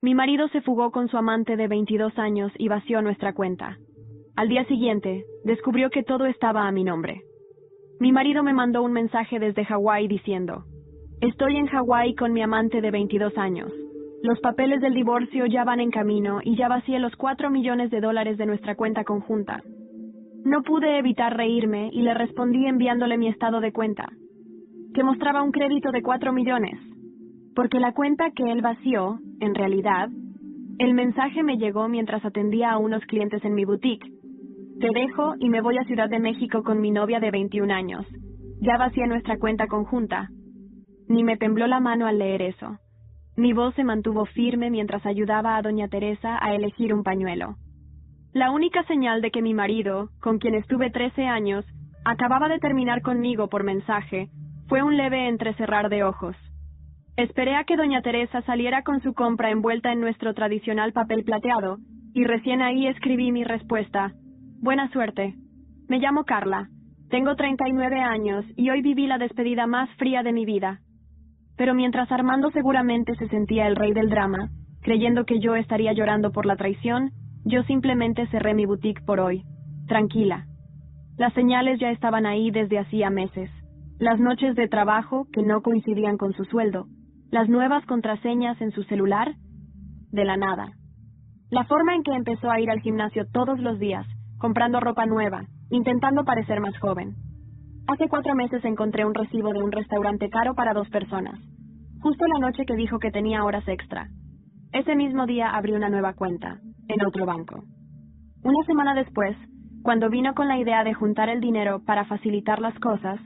Mi marido se fugó con su amante de 22 años y vació nuestra cuenta. Al día siguiente, descubrió que todo estaba a mi nombre. Mi marido me mandó un mensaje desde Hawái diciendo: «Estoy en Hawái con mi amante de 22 años. Los papeles del divorcio ya van en camino y ya vacié los $4 millones de nuestra cuenta conjunta». No pude evitar reírme y le respondí enviándole mi estado de cuenta, que mostraba un crédito de 4 millones. Porque la cuenta que él vació, en realidad, el mensaje me llegó mientras atendía a unos clientes en mi boutique. «Te dejo y me voy a Ciudad de México con mi novia de 21 años. Ya vacié nuestra cuenta conjunta». Ni me tembló la mano al leer eso. Mi voz se mantuvo firme mientras ayudaba a doña Teresa a elegir un pañuelo. La única señal de que mi marido, con quien estuve 13 años, acababa de terminar conmigo por mensaje, fue un leve entrecerrar de ojos. Esperé a que doña Teresa saliera con su compra envuelta en nuestro tradicional papel plateado, y recién ahí escribí mi respuesta: «Buena suerte. Me llamo Carla. Tengo 39 años y hoy viví la despedida más fría de mi vida». Pero mientras Armando seguramente se sentía el rey del drama, creyendo que yo estaría llorando por la traición, yo simplemente cerré mi boutique por hoy, tranquila. Las señales ya estaban ahí desde hacía meses. Las noches de trabajo que no coincidían con su sueldo, las nuevas contraseñas en su celular, de la nada. La forma en que empezó a ir al gimnasio todos los días, comprando ropa nueva, intentando parecer más joven. Hace 4 meses encontré un recibo de un restaurante caro para 2 personas, justo la noche que dijo que tenía horas extra. Ese mismo día abrí una nueva cuenta, en otro banco. Una semana después, cuando vino con la idea de juntar el dinero para facilitar las cosas,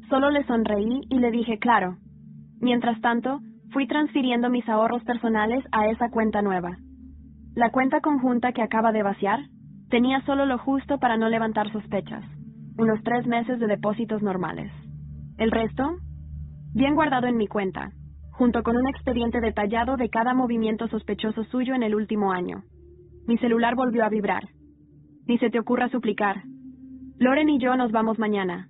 solo le sonreí y le dije claro. Mientras tanto, fui transfiriendo mis ahorros personales a esa cuenta nueva. La cuenta conjunta que acaba de vaciar tenía solo lo justo para no levantar sospechas, unos 3 meses de depósitos normales. El resto, bien guardado en mi cuenta, junto con un expediente detallado de cada movimiento sospechoso suyo en el último año. Mi celular volvió a vibrar. Ni se te ocurra suplicar. Lauren y yo nos vamos mañana.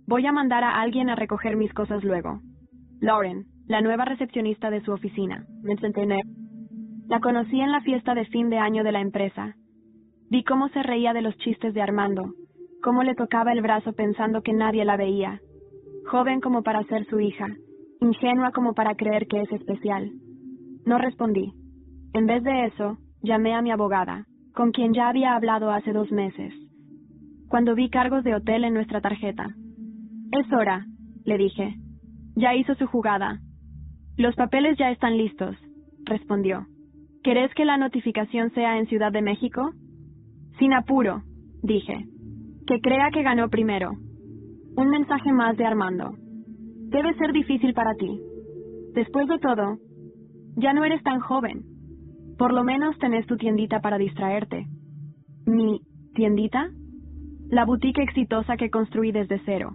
Voy a mandar a alguien a recoger mis cosas luego. Lauren, la nueva recepcionista de su oficina. Me entretené. La conocí en la fiesta de fin de año de la empresa. Vi cómo se reía de los chistes de Armando, cómo le tocaba el brazo pensando que nadie la veía. Joven como para ser su hija, ingenua como para creer que es especial. No respondí. En vez de eso, llamé a mi abogada, con quien ya había hablado hace 2 meses, cuando vi cargos de hotel en nuestra tarjeta. «Es hora», le dije. «Ya hizo su jugada». «Los papeles ya están listos», respondió. «¿Querés que la notificación sea en Ciudad de México?» «Sin apuro», dije. «Que crea que ganó primero». Un mensaje más de Armando. «Debe ser difícil para ti. Después de todo, ya no eres tan joven. Por lo menos tenés tu tiendita para distraerte». ¿Mi tiendita? La boutique exitosa que construí desde cero.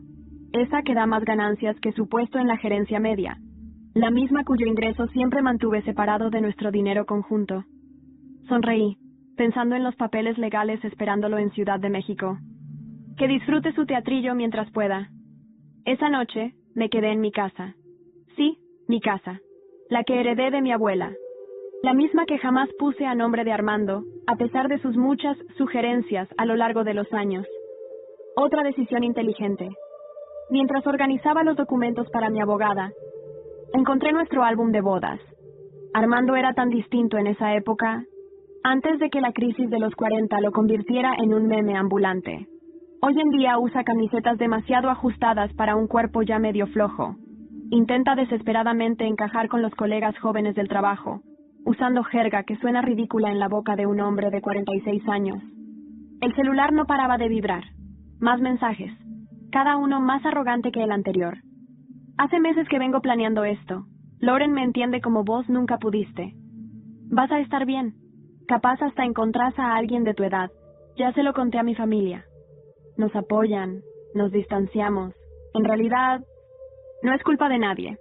Esa que da más ganancias que su puesto en la gerencia media. La misma cuyo ingreso siempre mantuve separado de nuestro dinero conjunto. Sonreí, pensando en los papeles legales esperándolo en Ciudad de México. Que disfrute su teatrillo mientras pueda. Esa noche me quedé en mi casa. Sí, mi casa. La que heredé de mi abuela. La misma que jamás puse a nombre de Armando, a pesar de sus muchas sugerencias a lo largo de los años. Otra decisión inteligente. Mientras organizaba los documentos para mi abogada, encontré nuestro álbum de bodas. Armando era tan distinto en esa época, antes de que la crisis de los 40 lo convirtiera en un meme ambulante. Hoy en día usa camisetas demasiado ajustadas para un cuerpo ya medio flojo. Intenta desesperadamente encajar con los colegas jóvenes del trabajo, usando jerga que suena ridícula en la boca de un hombre de 46 años. El celular no paraba de vibrar. Más mensajes, cada uno más arrogante que el anterior. Hace meses que vengo planeando esto. Lauren me entiende como vos nunca pudiste. Vas a estar bien. Capaz hasta encontrás a alguien de tu edad. Ya se lo conté a mi familia. Nos apoyan, nos distanciamos. En realidad, no es culpa de nadie.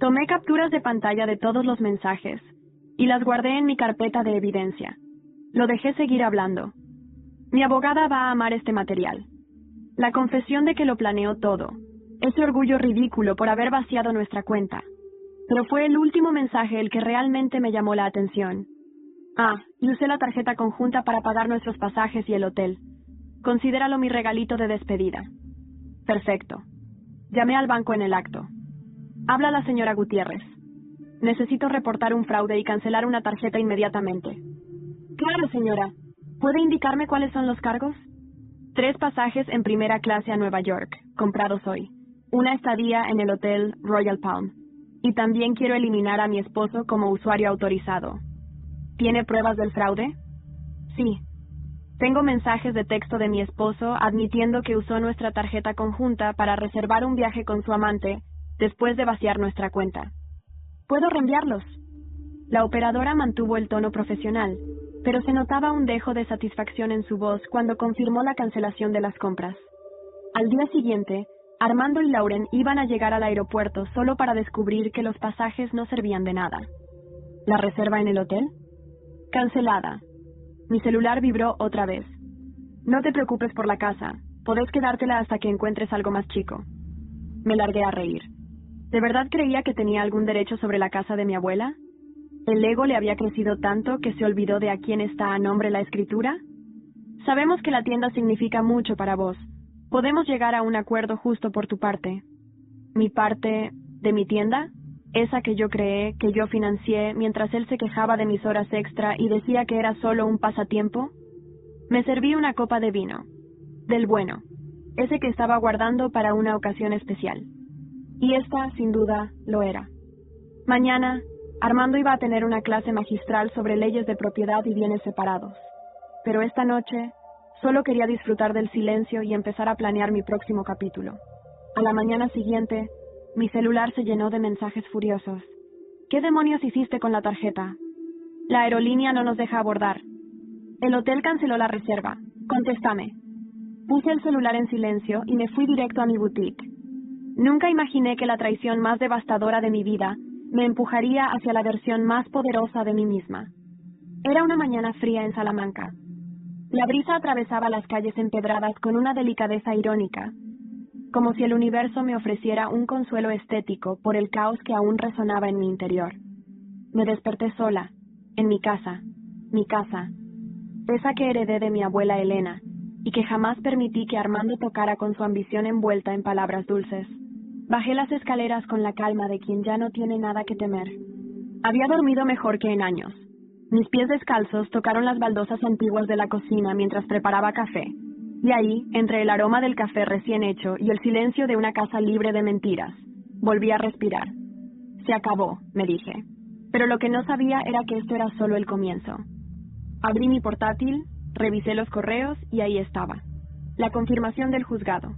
Tomé capturas de pantalla de todos los mensajes y las guardé en mi carpeta de evidencia. Lo dejé seguir hablando. Mi abogada va a amar este material. La confesión de que lo planeó todo. Ese orgullo ridículo por haber vaciado nuestra cuenta. Pero fue el último mensaje el que realmente me llamó la atención. Y usé la tarjeta conjunta para pagar nuestros pasajes y el hotel. Considéralo mi regalito de despedida. Perfecto. Llamé al banco en el acto. Habla la señora Gutiérrez. Necesito reportar un fraude y cancelar una tarjeta inmediatamente. Claro, señora. ¿Puede indicarme cuáles son los cargos? 3 pasajes en primera clase a Nueva York, comprados hoy. Una estadía en el hotel Royal Palm. Y también quiero eliminar a mi esposo como usuario autorizado. ¿Tiene pruebas del fraude? Sí. Tengo mensajes de texto de mi esposo admitiendo que usó nuestra tarjeta conjunta para reservar un viaje con su amante después de vaciar nuestra cuenta. ¿Puedo reenviarlos? La operadora mantuvo el tono profesional, pero se notaba un dejo de satisfacción en su voz cuando confirmó la cancelación de las compras. Al día siguiente, Armando y Lauren iban a llegar al aeropuerto solo para descubrir que los pasajes no servían de nada. ¿La reserva en el hotel? Cancelada. Mi celular vibró otra vez. No te preocupes por la casa. Podés quedártela hasta que encuentres algo más chico. Me largué a reír. ¿De verdad creía que tenía algún derecho sobre la casa de mi abuela? ¿El ego le había crecido tanto que se olvidó de a quién está a nombre la escritura? Sabemos que la tienda significa mucho para vos. Podemos llegar a un acuerdo justo por tu parte. ¿Mi parte de mi tienda? Esa que yo creé, que yo financié, mientras él se quejaba de mis horas extra y decía que era solo un pasatiempo. Me serví una copa de vino. Del bueno. Ese que estaba guardando para una ocasión especial. Y esta, sin duda, lo era. Mañana, Armando iba a tener una clase magistral sobre leyes de propiedad y bienes separados. Pero esta noche, solo quería disfrutar del silencio y empezar a planear mi próximo capítulo. A la mañana siguiente, mi celular se llenó de mensajes furiosos. ¿Qué demonios hiciste con la tarjeta? La aerolínea no nos deja abordar. El hotel canceló la reserva. Contéstame. Puse el celular en silencio y me fui directo a mi boutique. Nunca imaginé que la traición más devastadora de mi vida me empujaría hacia la versión más poderosa de mí misma. Era una mañana fría en Salamanca. La brisa atravesaba las calles empedradas con una delicadeza irónica, como si el universo me ofreciera un consuelo estético por el caos que aún resonaba en mi interior. Me desperté sola, en mi casa, esa que heredé de mi abuela Elena, y que jamás permití que Armando tocara con su ambición envuelta en palabras dulces. Bajé las escaleras con la calma de quien ya no tiene nada que temer. Había dormido mejor que en años. Mis pies descalzos tocaron las baldosas antiguas de la cocina mientras preparaba café. Y ahí, entre el aroma del café recién hecho y el silencio de una casa libre de mentiras, volví a respirar. Se acabó, me dije. Pero lo que no sabía era que esto era solo el comienzo. Abrí mi portátil, revisé los correos y ahí estaba. La confirmación del juzgado.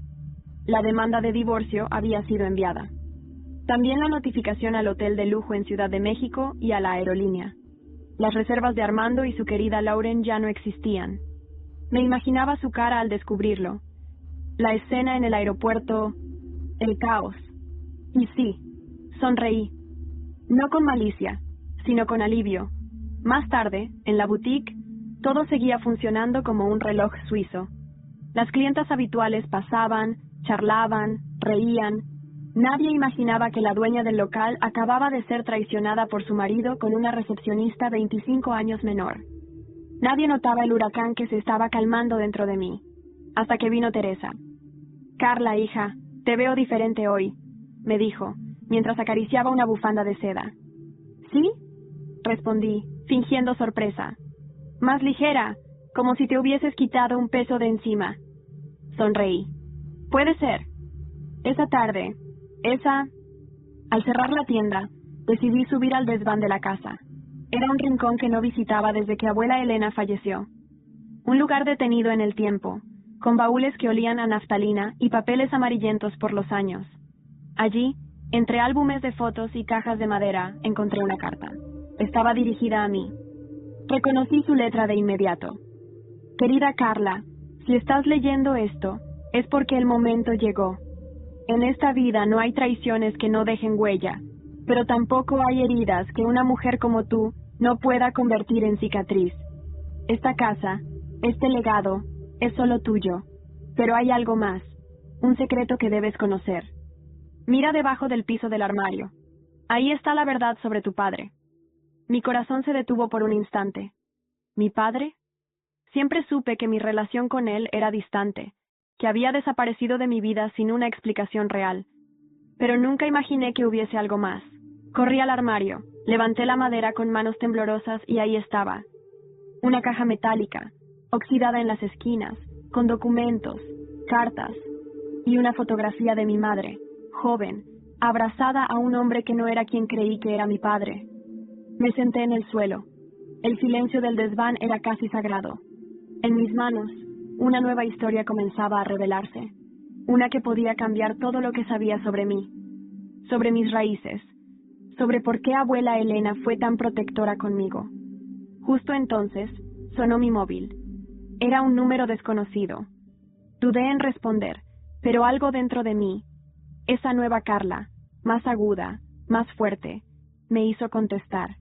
La demanda de divorcio había sido enviada. También la notificación al hotel de lujo en Ciudad de México y a la aerolínea. Las reservas de Armando y su querida Lauren ya no existían. Me imaginaba su cara al descubrirlo. La escena en el aeropuerto, el caos. Y sí, sonreí. No con malicia, sino con alivio. Más tarde, en la boutique, todo seguía funcionando como un reloj suizo. Las clientas habituales pasaban, charlaban, reían. Nadie imaginaba que la dueña del local acababa de ser traicionada por su marido con una recepcionista 25 años menor. Nadie notaba el huracán que se estaba calmando dentro de mí, hasta que vino Teresa. «Carla, hija, te veo diferente hoy», me dijo, mientras acariciaba una bufanda de seda. «¿Sí?», respondí, fingiendo sorpresa. «Más ligera, como si te hubieses quitado un peso de encima». Sonreí. «Puede ser. Esa tarde, Al cerrar la tienda, decidí subir al desván de la casa. Era un rincón que no visitaba desde que abuela Elena falleció. Un lugar detenido en el tiempo, con baúles que olían a naftalina y papeles amarillentos por los años. Allí, entre álbumes de fotos y cajas de madera, encontré una carta. Estaba dirigida a mí. Reconocí su letra de inmediato. «Querida Carla, si estás leyendo esto, es porque el momento llegó. En esta vida no hay traiciones que no dejen huella, pero tampoco hay heridas que una mujer como tú no pueda convertir en cicatriz. Esta casa, este legado, es solo tuyo, pero hay algo más, un secreto que debes conocer. Mira debajo del piso del armario. Ahí está la verdad sobre tu padre. Mi corazón se detuvo por un instante. ¿Mi padre? Siempre supe que mi relación con él era distante, que había desaparecido de mi vida sin una explicación real. Pero nunca imaginé que hubiese algo más. Corrí al armario, levanté la madera con manos temblorosas y ahí estaba. Una caja metálica, oxidada en las esquinas, con documentos, cartas y una fotografía de mi madre, joven, abrazada a un hombre que no era quien creí que era mi padre. Me senté en el suelo. El silencio del desván era casi sagrado. En mis manos, una nueva historia comenzaba a revelarse, una que podía cambiar todo lo que sabía sobre mí, sobre mis raíces, sobre por qué abuela Elena fue tan protectora conmigo. Justo entonces, sonó mi móvil. Era un número desconocido. Dudé en responder, pero algo dentro de mí, esa nueva Carla, más aguda, más fuerte, me hizo contestar.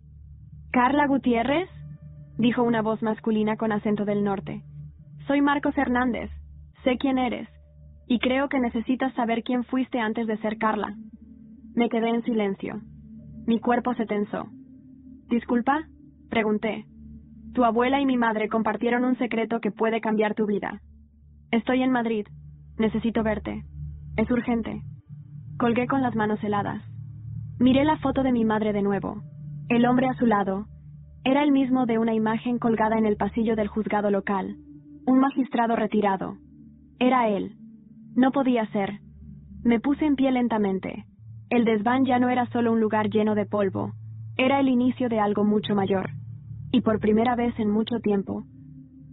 ¿Carla Gutiérrez?, dijo una voz masculina con acento del norte. Soy Marcos Hernández. Sé quién eres, y creo que necesitas saber quién fuiste antes de ser Carla. Me quedé en silencio. Mi cuerpo se tensó. ¿Disculpa?, pregunté. Tu abuela y mi madre compartieron un secreto que puede cambiar tu vida. Estoy en Madrid. Necesito verte. Es urgente. Colgué con las manos heladas. Miré la foto de mi madre de nuevo. El hombre a su lado era el mismo de una imagen colgada en el pasillo del juzgado local. Un magistrado retirado. Era él. No podía ser. Me puse en pie lentamente. El desván ya no era solo un lugar lleno de polvo. Era el inicio de algo mucho mayor. Y por primera vez en mucho tiempo,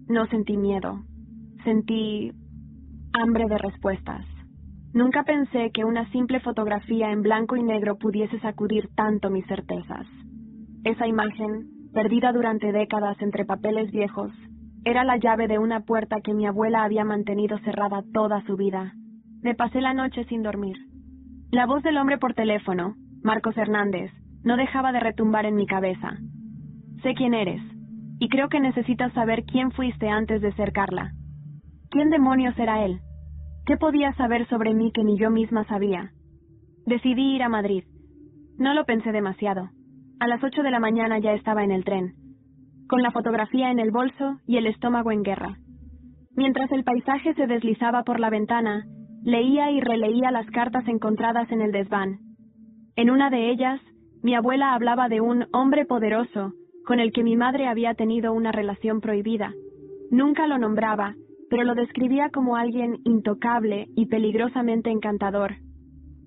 no sentí miedo. Sentí hambre de respuestas. Nunca pensé que una simple fotografía en blanco y negro pudiese sacudir tanto mis certezas. Esa imagen, perdida durante décadas entre papeles viejos, era la llave de una puerta que mi abuela había mantenido cerrada toda su vida. Me pasé la noche sin dormir. La voz del hombre por teléfono, Marcos Hernández, no dejaba de retumbar en mi cabeza. Sé quién eres, y creo que necesitas saber quién fuiste antes de ser Carla. ¿Quién demonios era él? ¿Qué podía saber sobre mí que ni yo misma sabía? Decidí ir a Madrid. No lo pensé demasiado. A las 8 de la mañana ya estaba en el tren, con la fotografía en el bolso y el estómago en guerra. Mientras el paisaje se deslizaba por la ventana, leía y releía las cartas encontradas en el desván. En una de ellas, mi abuela hablaba de un hombre poderoso con el que mi madre había tenido una relación prohibida. Nunca lo nombraba, pero lo describía como alguien intocable y peligrosamente encantador.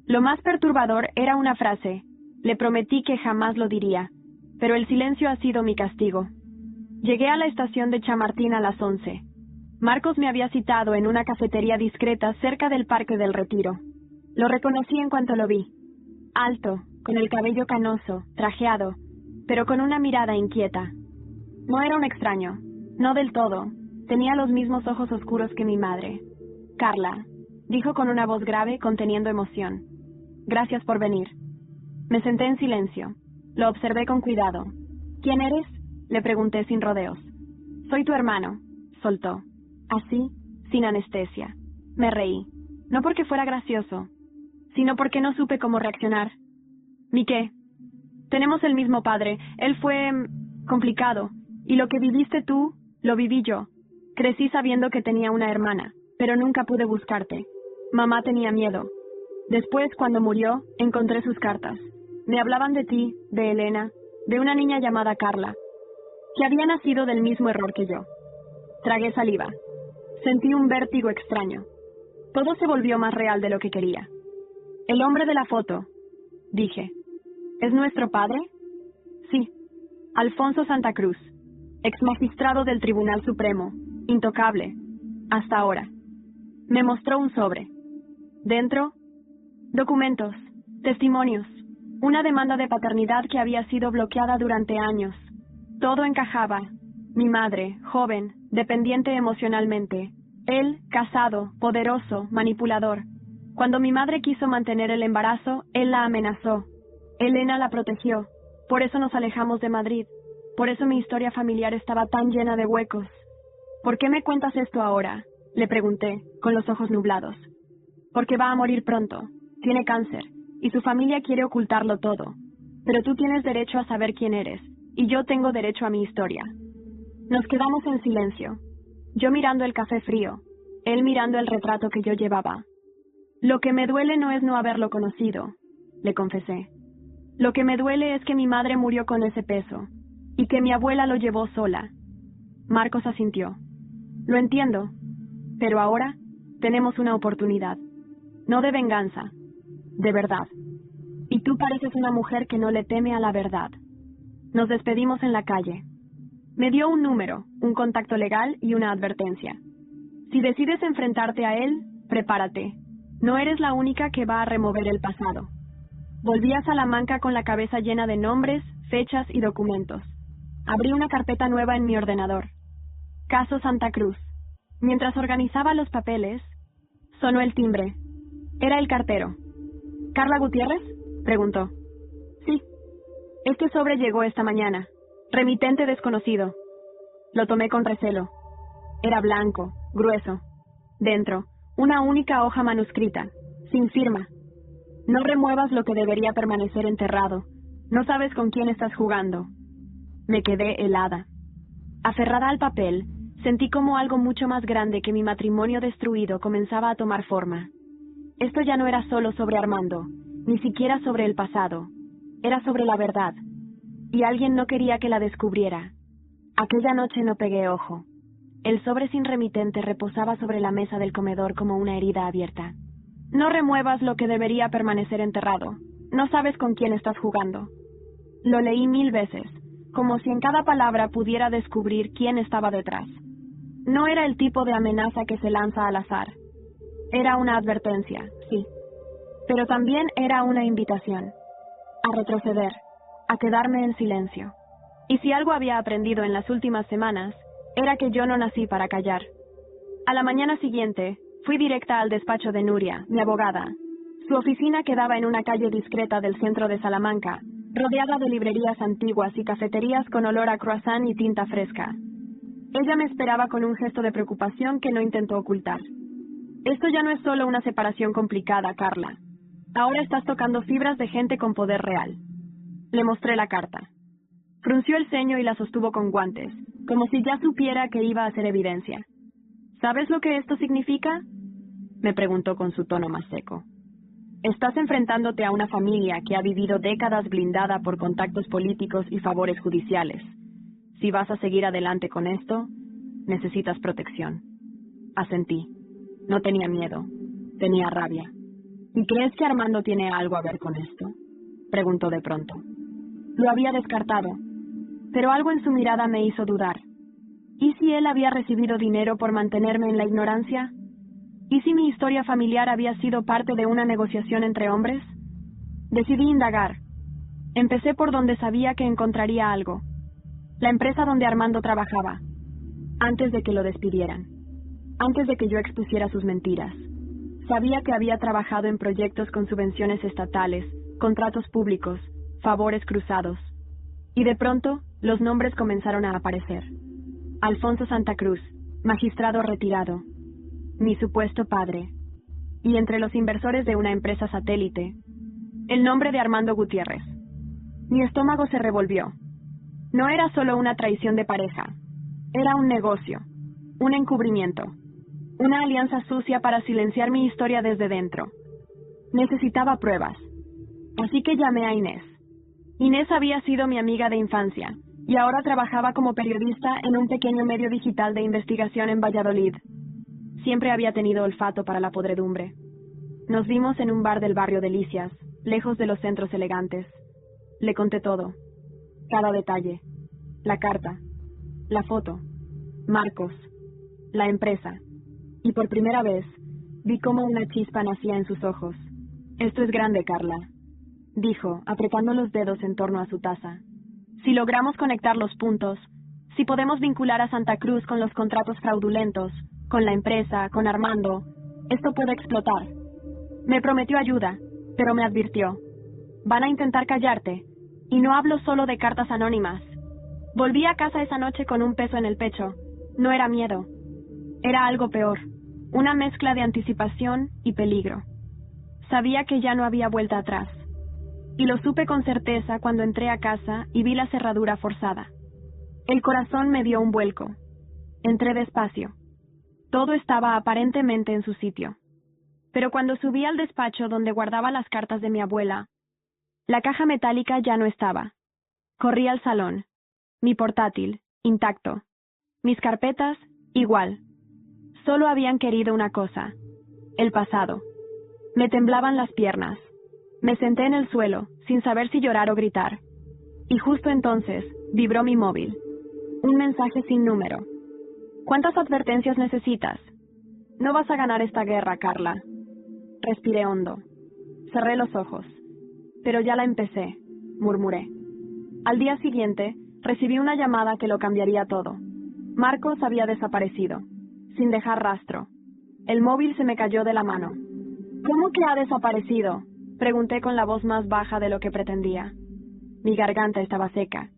Lo más perturbador era una frase. Le prometí que jamás lo diría, pero el silencio ha sido mi castigo. Llegué a la estación de Chamartín a las 11. Marcos me había citado en una cafetería discreta cerca del Parque del Retiro. Lo reconocí en cuanto lo vi. Alto, con el cabello canoso, trajeado, pero con una mirada inquieta. No era un extraño, no del todo. Tenía los mismos ojos oscuros que mi madre. Carla, dijo con una voz grave, conteniendo emoción. Gracias por venir. Me senté en silencio. Lo observé con cuidado. ¿Quién eres?, le pregunté sin rodeos. Soy tu hermano, soltó. Así, sin anestesia. Me reí. No porque fuera gracioso, sino porque no supe cómo reaccionar. ¿Ni qué? Tenemos el mismo padre. Él fue complicado. Y lo que viviste tú, lo viví yo. Crecí sabiendo que tenía una hermana, pero nunca pude buscarte. Mamá tenía miedo. Después, cuando murió, encontré sus cartas. Me hablaban de ti, de Elena, de una niña llamada Carla, que había nacido del mismo error que yo. Tragué saliva. Sentí un vértigo extraño. Todo se volvió más real de lo que quería. El hombre de la foto, dije. ¿Es nuestro padre? Sí. Alfonso Santa Cruz, ex magistrado del Tribunal Supremo, intocable, hasta ahora. Me mostró un sobre. Dentro, documentos, testimonios, una demanda de paternidad que había sido bloqueada durante años. Todo encajaba. Mi madre, joven, dependiente emocionalmente. Él, casado, poderoso, manipulador. Cuando mi madre quiso mantener el embarazo, él la amenazó. Elena la protegió. Por eso nos alejamos de Madrid. Por eso mi historia familiar estaba tan llena de huecos. ¿Por qué me cuentas esto ahora?, le pregunté, con los ojos nublados. Porque va a morir pronto. Tiene cáncer, y su familia quiere ocultarlo todo. Pero tú tienes derecho a saber quién eres, y yo tengo derecho a mi historia. Nos quedamos en silencio, yo mirando el café frío, él mirando el retrato que yo llevaba. Lo que me duele no es no haberlo conocido, le confesé. Lo que me duele es que mi madre murió con ese peso, y que mi abuela lo llevó sola. Marcos asintió. Lo entiendo, pero ahora tenemos una oportunidad. No de venganza, de verdad. Y tú pareces una mujer que no le teme a la verdad. Nos despedimos en la calle. Me dio un número, un contacto legal y una advertencia. Si decides enfrentarte a él, prepárate. No eres la única que va a remover el pasado. Volví a Salamanca con la cabeza llena de nombres, fechas y documentos. Abrí una carpeta nueva en mi ordenador. Caso Santa Cruz. Mientras organizaba los papeles, sonó el timbre. Era el cartero. ¿Carla Gutiérrez?, preguntó. Sí. Este sobre llegó esta mañana. Remitente desconocido. Lo tomé con recelo. Era blanco, grueso. Dentro, una única hoja manuscrita, sin firma. No remuevas lo que debería permanecer enterrado. No sabes con quién estás jugando. Me quedé helada. Aferrada al papel, sentí como algo mucho más grande que mi matrimonio destruido comenzaba a tomar forma. Esto ya no era solo sobre Armando, ni siquiera sobre el pasado. Era sobre la verdad. Y alguien no quería que la descubriera. Aquella noche no pegué ojo. El sobre sin remitente reposaba sobre la mesa del comedor como una herida abierta. No remuevas lo que debería permanecer enterrado. No sabes con quién estás jugando. Lo leí 1000 veces, como si en cada palabra pudiera descubrir quién estaba detrás. No era el tipo de amenaza que se lanza al azar. Era una advertencia, sí. Pero también era una invitación. A retroceder, a quedarme en silencio. Y si algo había aprendido en las últimas semanas, era que yo no nací para callar. A la mañana siguiente, fui directa al despacho de Nuria, mi abogada. Su oficina quedaba en una calle discreta del centro de Salamanca, rodeada de librerías antiguas y cafeterías con olor a croissant y tinta fresca. Ella me esperaba con un gesto de preocupación que no intentó ocultar. Esto ya no es solo una separación complicada, Carla. Ahora estás tocando fibras de gente con poder real. Le mostré la carta. Frunció el ceño y la sostuvo con guantes, como si ya supiera que iba a hacer evidencia. ¿Sabes lo que esto significa?, me preguntó con su tono más seco. Estás enfrentándote a una familia que ha vivido décadas blindada por contactos políticos y favores judiciales. Si vas a seguir adelante con esto, necesitas protección. Asentí. No tenía miedo. Tenía rabia. ¿Y crees que Armando tiene algo a ver con esto?, preguntó de pronto. Lo había descartado, pero algo en su mirada me hizo dudar. ¿Y si él había recibido dinero por mantenerme en la ignorancia? ¿Y si mi historia familiar había sido parte de una negociación entre hombres? Decidí indagar. Empecé por donde sabía que encontraría algo. La empresa donde Armando trabajaba. Antes de que lo despidieran. Antes de que yo expusiera sus mentiras. Sabía que había trabajado en proyectos con subvenciones estatales, contratos públicos, favores cruzados. Y de pronto, los nombres comenzaron a aparecer. Alfonso Santa Cruz, magistrado retirado. Mi supuesto padre. Y entre los inversores de una empresa satélite, el nombre de Armando Gutiérrez. Mi estómago se revolvió. No era solo una traición de pareja. Era un negocio, un encubrimiento, una alianza sucia para silenciar mi historia desde dentro. Necesitaba pruebas. Así que llamé a Inés. Inés había sido mi amiga de infancia, y ahora trabajaba como periodista en un pequeño medio digital de investigación en Valladolid. Siempre había tenido olfato para la podredumbre. Nos vimos en un bar del barrio Delicias, lejos de los centros elegantes. Le conté todo. Cada detalle. La carta. La foto. Marcos. La empresa. Y por primera vez, vi cómo una chispa nacía en sus ojos. Esto es grande, Carla, dijo, apretando los dedos en torno a su taza. Si logramos conectar los puntos, si podemos vincular a Santa Cruz con los contratos fraudulentos, con la empresa, con Armando, esto puede explotar. Me prometió ayuda, pero me advirtió. Van a intentar callarte, y no hablo solo de cartas anónimas. Volví a casa esa noche con un peso en el pecho. No era miedo. Era algo peor, una mezcla de anticipación y peligro. Sabía que ya no había vuelta atrás. Y lo supe con certeza cuando entré a casa y vi la cerradura forzada. El corazón me dio un vuelco. Entré despacio. Todo estaba aparentemente en su sitio. Pero cuando subí al despacho donde guardaba las cartas de mi abuela, la caja metálica ya no estaba. Corrí al salón. Mi portátil, intacto. Mis carpetas, igual. Solo habían querido una cosa: el pasado. Me temblaban las piernas. Me senté en el suelo, sin saber si llorar o gritar. Y justo entonces, vibró mi móvil. Un mensaje sin número. ¿Cuántas advertencias necesitas? No vas a ganar esta guerra, Carla. Respiré hondo. Cerré los ojos. Pero ya la empecé, murmuré. Al día siguiente, recibí una llamada que lo cambiaría todo. Marcos había desaparecido, sin dejar rastro. El móvil se me cayó de la mano. ¿Cómo que ha desaparecido?, pregunté con la voz más baja de lo que pretendía. Mi garganta estaba seca.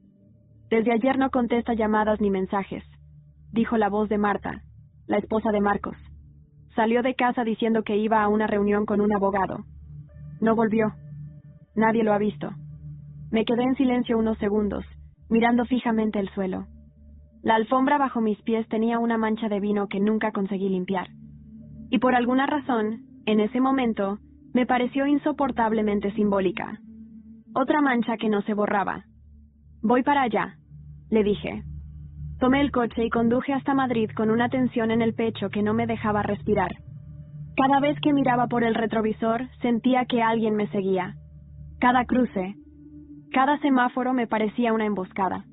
Desde ayer no contesta llamadas ni mensajes, dijo la voz de Marta, la esposa de Marcos. Salió de casa diciendo que iba a una reunión con un abogado. No volvió. Nadie lo ha visto. Me quedé en silencio unos segundos, mirando fijamente el suelo. La alfombra bajo mis pies tenía una mancha de vino que nunca conseguí limpiar. Y por alguna razón, en ese momento, me pareció insoportablemente simbólica. Otra mancha que no se borraba. Voy para allá, le dije. Tomé el coche y conduje hasta Madrid con una tensión en el pecho que no me dejaba respirar. Cada vez que miraba por el retrovisor, sentía que alguien me seguía. Cada cruce, cada semáforo me parecía una emboscada.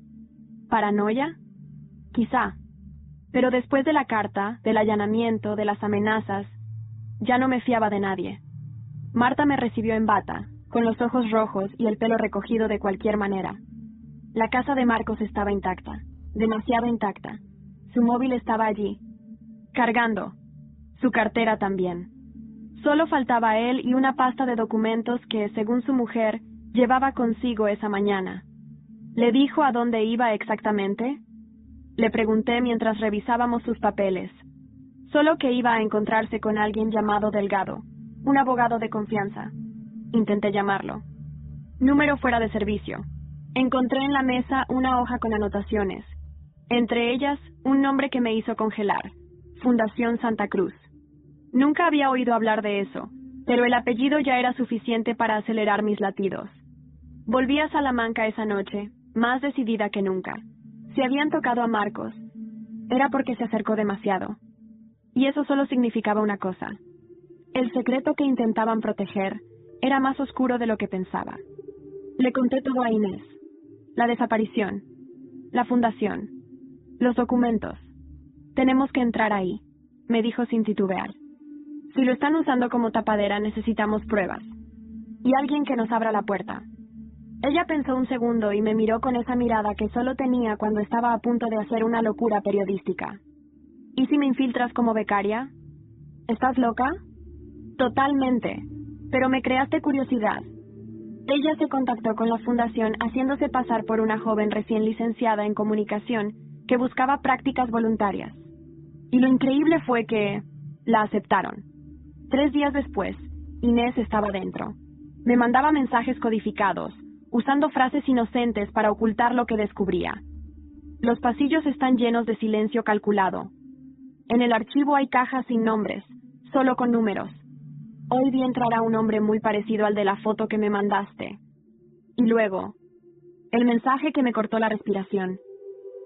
¿Paranoia? Quizá. Pero después de la carta, del allanamiento, de las amenazas, ya no me fiaba de nadie. Marta me recibió en bata, con los ojos rojos y el pelo recogido de cualquier manera. La casa de Marcos estaba intacta, demasiado intacta. Su móvil estaba allí, cargando. Su cartera también. Solo faltaba él y una pasta de documentos que, según su mujer, llevaba consigo esa mañana. ¿Le dijo a dónde iba exactamente? Le pregunté mientras revisábamos sus papeles. Solo que iba a encontrarse con alguien llamado Delgado, un abogado de confianza. Intenté llamarlo. Número fuera de servicio. Encontré en la mesa una hoja con anotaciones. Entre ellas, un nombre que me hizo congelar. Fundación Santa Cruz. Nunca había oído hablar de eso, pero el apellido ya era suficiente para acelerar mis latidos. Volví a Salamanca esa noche, más decidida que nunca. Si habían tocado a Marcos, era porque se acercó demasiado. Y eso solo significaba una cosa. El secreto que intentaban proteger era más oscuro de lo que pensaba. Le conté todo a Inés. La desaparición, la fundación, los documentos. Tenemos que entrar ahí, me dijo sin titubear. Si lo están usando como tapadera, necesitamos pruebas. Y alguien que nos abra la puerta. Ella pensó un segundo y me miró con esa mirada que solo tenía cuando estaba a punto de hacer una locura periodística. ¿Y si me infiltras como becaria? ¿Estás loca? Totalmente. Pero me creaste curiosidad. Ella se contactó con la fundación haciéndose pasar por una joven recién licenciada en comunicación que buscaba prácticas voluntarias. Y lo increíble fue que la aceptaron. 3 días después, Inés estaba dentro. Me mandaba mensajes codificados, usando frases inocentes para ocultar lo que descubría. Los pasillos están llenos de silencio calculado. En el archivo hay cajas sin nombres, solo con números. Hoy vi entrar a un hombre muy parecido al de la foto que me mandaste. Y luego, el mensaje que me cortó la respiración.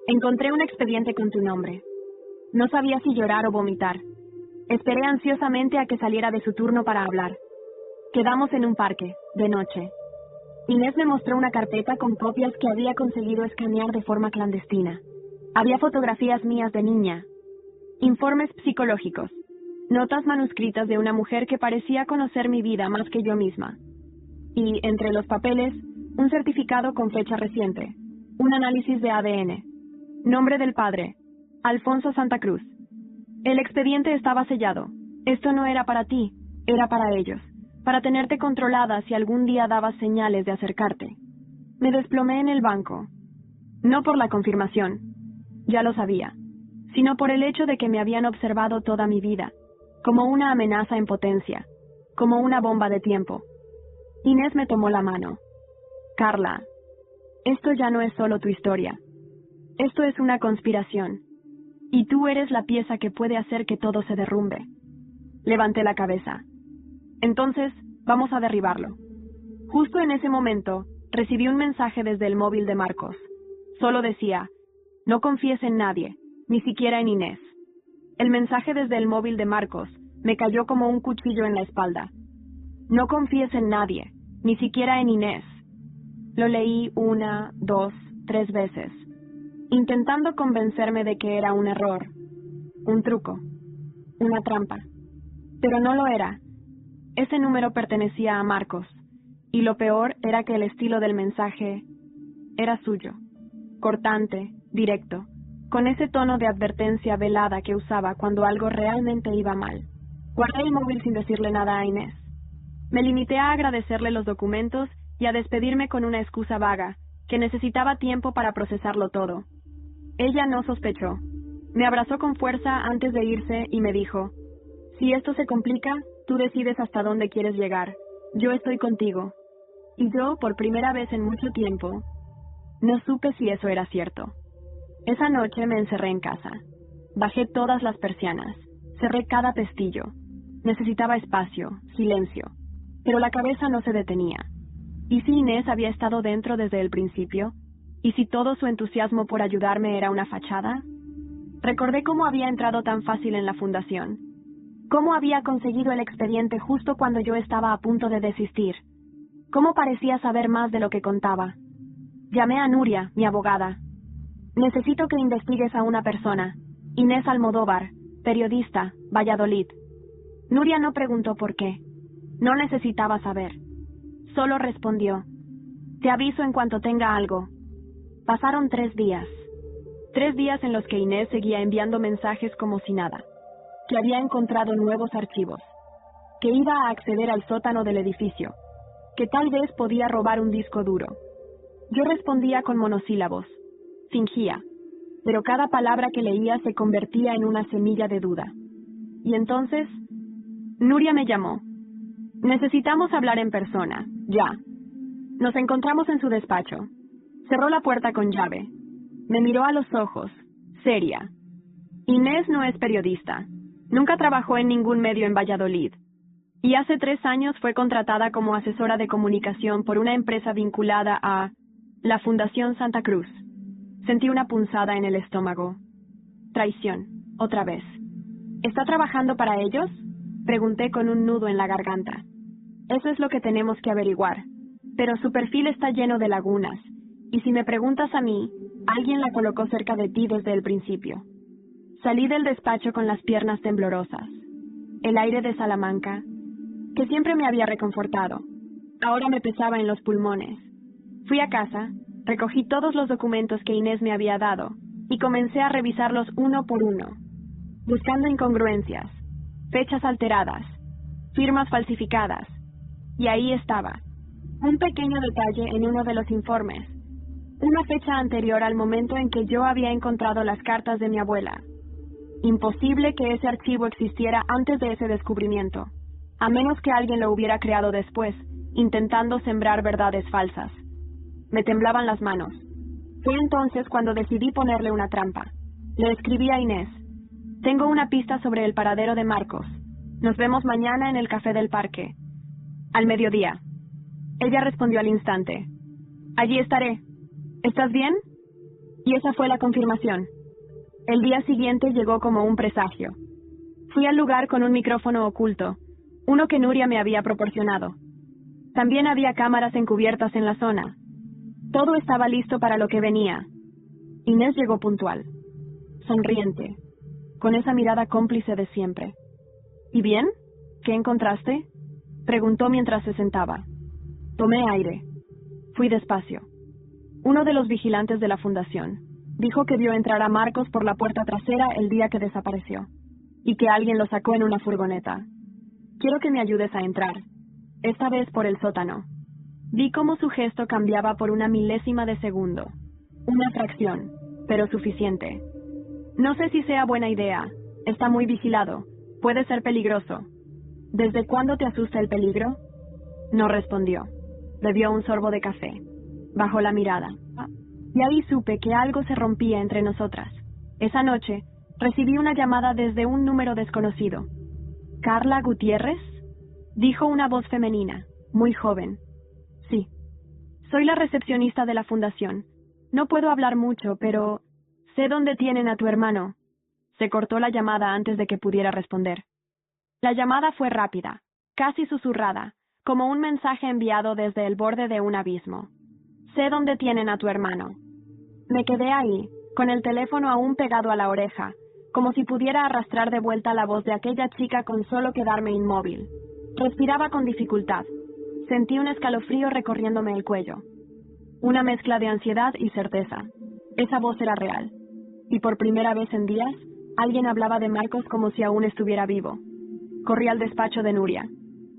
Encontré un expediente con tu nombre. No sabía si llorar o vomitar. Esperé ansiosamente a que saliera de su turno para hablar. Quedamos en un parque, de noche. Inés me mostró una carpeta con copias que había conseguido escanear de forma clandestina. Había fotografías mías de niña, informes psicológicos, notas manuscritas de una mujer que parecía conocer mi vida más que yo misma. Y, entre los papeles, un certificado con fecha reciente, un análisis de ADN, nombre del padre, Alfonso Santa Cruz. El expediente estaba sellado. Esto no era para ti, era para ellos, para tenerte controlada si algún día dabas señales de acercarte. Me desplomé en el banco. No por la confirmación, ya lo sabía, sino por el hecho de que me habían observado toda mi vida, como una amenaza en potencia, como una bomba de tiempo. Inés me tomó la mano. Carla, esto ya no es solo tu historia. Esto es una conspiración. Y tú eres la pieza que puede hacer que todo se derrumbe. Levanté la cabeza. Entonces, vamos a derribarlo. Justo en ese momento, recibí un mensaje desde el móvil de Marcos. Solo decía, no confíes en nadie, ni siquiera en Inés. El mensaje desde el móvil de Marcos me cayó como un cuchillo en la espalda. No confíes en nadie, ni siquiera en Inés. Lo leí 1, 2, 3 veces, intentando convencerme de que era un error, un truco, una trampa. Pero no lo era. Ese número pertenecía a Marcos, y lo peor era que el estilo del mensaje era suyo, cortante, directo, con ese tono de advertencia velada que usaba cuando algo realmente iba mal. Guardé el móvil sin decirle nada a Inés. Me limité a agradecerle los documentos y a despedirme con una excusa vaga, que necesitaba tiempo para procesarlo todo. Ella no sospechó. Me abrazó con fuerza antes de irse y me dijo, si esto se complica, tú decides hasta dónde quieres llegar. Yo estoy contigo. Y yo, por primera vez en mucho tiempo, no supe si eso era cierto. Esa noche me encerré en casa. Bajé todas las persianas. Cerré cada pestillo. Necesitaba espacio, silencio. Pero la cabeza no se detenía. ¿Y si Inés había estado dentro desde el principio? ¿Y si todo su entusiasmo por ayudarme era una fachada? Recordé cómo había entrado tan fácil en la fundación. Cómo había conseguido el expediente justo cuando yo estaba a punto de desistir. Cómo parecía saber más de lo que contaba. Llamé a Nuria, mi abogada. Necesito que investigues a una persona. Inés Almodóvar, periodista, Valladolid. Nuria no preguntó por qué. No necesitaba saber. Solo respondió, te aviso en cuanto tenga algo. Pasaron 3 días. 3 días en los que Inés seguía enviando mensajes como si nada. Que había encontrado nuevos archivos. Que iba a acceder al sótano del edificio. Que tal vez podía robar un disco duro. Yo respondía con monosílabos. Fingía. Pero cada palabra que leía se convertía en una semilla de duda. Y entonces, Nuria me llamó. Necesitamos hablar en persona, ya. Nos encontramos en su despacho. Cerró la puerta con llave. Me miró a los ojos, seria. Inés no es periodista. Nunca trabajó en ningún medio en Valladolid. Y hace 3 años fue contratada como asesora de comunicación por una empresa vinculada a la Fundación Santa Cruz. Sentí una punzada en el estómago. Traición, otra vez. ¿Está trabajando para ellos? Pregunté con un nudo en la garganta. Eso es lo que tenemos que averiguar. Pero su perfil está lleno de lagunas. Y si me preguntas a mí, alguien la colocó cerca de ti desde el principio. Salí del despacho con las piernas temblorosas. El aire de Salamanca, que siempre me había reconfortado, ahora me pesaba en los pulmones. Fui a casa, recogí todos los documentos que Inés me había dado y comencé a revisarlos uno por uno, buscando incongruencias, fechas alteradas, firmas falsificadas. Y ahí estaba, un pequeño detalle en uno de los informes, una fecha anterior al momento en que yo había encontrado las cartas de mi abuela. Imposible que ese archivo existiera antes de ese descubrimiento, a menos que alguien lo hubiera creado después, intentando sembrar verdades falsas. Me temblaban las manos. Fue entonces cuando decidí ponerle una trampa. Le escribí a Inés. Tengo una pista sobre el paradero de Marcos. Nos vemos mañana en el café del parque. Al mediodía. Ella respondió al instante. Allí estaré. ¿Estás bien? Y esa fue la confirmación. El día siguiente llegó como un presagio. Fui al lugar con un micrófono oculto, uno que Nuria me había proporcionado. También había cámaras encubiertas en la zona. Todo estaba listo para lo que venía. Inés llegó puntual, sonriente, con esa mirada cómplice de siempre. ¿Y bien? ¿Qué encontraste? Preguntó mientras se sentaba. Tomé aire. Fui despacio. Uno de los vigilantes de la fundación dijo que vio entrar a Marcos por la puerta trasera el día que desapareció, y que alguien lo sacó en una furgoneta. Quiero que me ayudes a entrar, esta vez por el sótano. Vi cómo su gesto cambiaba por una milésima de segundo. Una fracción, pero suficiente. No sé si sea buena idea. Está muy vigilado. Puede ser peligroso. ¿Desde cuándo te asusta el peligro? No respondió. Bebió un sorbo de café. Bajó la mirada. Y ahí supe que algo se rompía entre nosotras. Esa noche, recibí una llamada desde un número desconocido. ¿Carla Gutiérrez? Dijo una voz femenina, muy joven. Sí. Soy la recepcionista de la fundación. No puedo hablar mucho, pero sé dónde tienen a tu hermano. Se cortó la llamada antes de que pudiera responder. La llamada fue rápida, casi susurrada, como un mensaje enviado desde el borde de un abismo. Sé dónde tienen a tu hermano. Me quedé ahí, con el teléfono aún pegado a la oreja, como si pudiera arrastrar de vuelta la voz de aquella chica con solo quedarme inmóvil. Respiraba con dificultad. Sentí un escalofrío recorriéndome el cuello. Una mezcla de ansiedad y certeza. Esa voz era real. Y por primera vez en días, alguien hablaba de Marcos como si aún estuviera vivo. Corrí al despacho de Nuria.